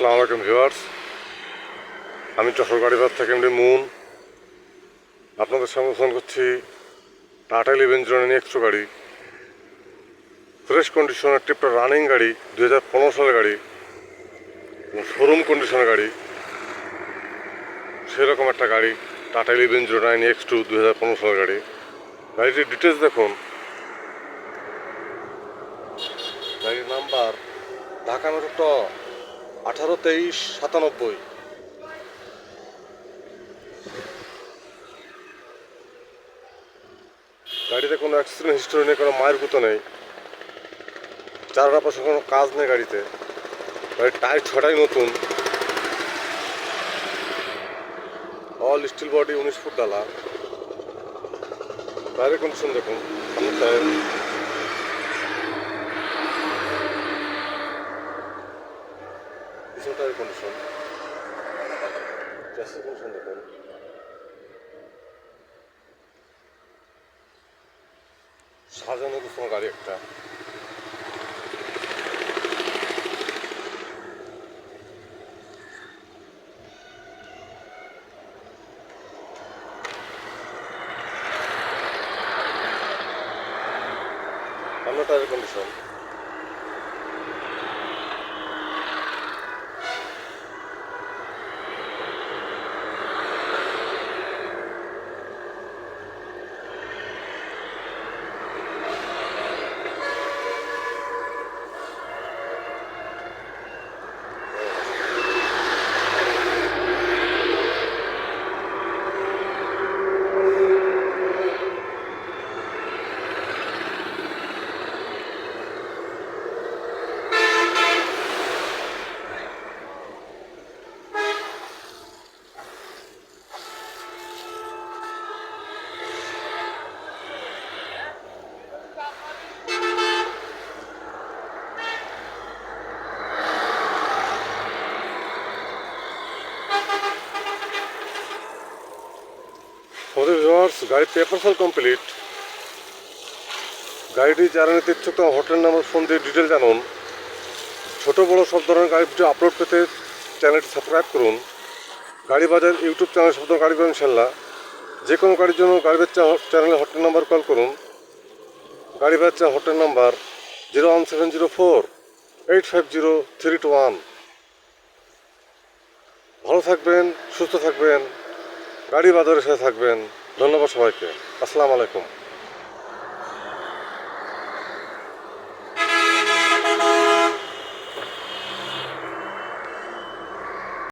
আসসালামু আলাইকুম ভিউয়ার্স, আমি যশোর গাড়িবাজার থেকে এমডি মুন আপনাদের সঙ্গে ফোন করছি। টাটা 11 এক্সট্রো গাড়ি, ফ্রেশ কন্ডিশনের টিপটা রানিং গাড়ি, 2015 সালের গাড়ি, শোরুম কন্ডিশনের গাড়ি, সেরকম একটা গাড়ি টাটা 1109 X2 2015 সালের গাড়ি। গাড়িটির ডিটেলস দেখুন। গাড়ির নাম্বার ঢাকা মেট্রো 182397। গাড়িতে কোনো অ্যাক্সিডেন্ট হিস্টোরি নেই, কোনো মায়ের কুতো নেই, চারটা পাশে কোনো কাজ নেই গাড়িতে। গাড়ির টায়ার ছটাই নতুন, অল স্টিল বডি, 19 ফুট ডালা। টায়ারের কন্ডিশন দেখুন, সামনের টায়ার, পিছনের টায়ারের কন্ডিশন, চ্যাসিস কন্ডিশন দেখুন। সাজানো গুছানো গাড়ি একটা। সামনের টায়ারের কন্ডিশন, আমাদের ভিউয়ার্স, গাড়ির পেপার সেল কমপ্লিট। গাড়িটি যারা নিতে ইচ্ছুক তারা হোটেল নাম্বার ফোন দিয়ে ডিটেল জানুন। ছোটো বড়ো সব ধরনের গাড়ি ভিডিও আপলোড পেতে চ্যানেলটি সাবস্ক্রাইব করুন। গাড়ি বাজার ইউটিউব চ্যানেল সব ধরনের গাড়ি পাবেন ইনশাল্লাহ। যে কোনো গাড়ির জন্য গাড়ি বাজার চ্যানেলে হোটেল নাম্বার কল করুন। গাড়ি বাজার হোটেল নাম্বার 01704-850-321। ভালো থাকবেন, সুস্থ থাকবেন, গাড়ি বাজারের সাথে থাকবেন। ধন্যবাদ সবাইকে। আসসালামু আলাইকুম।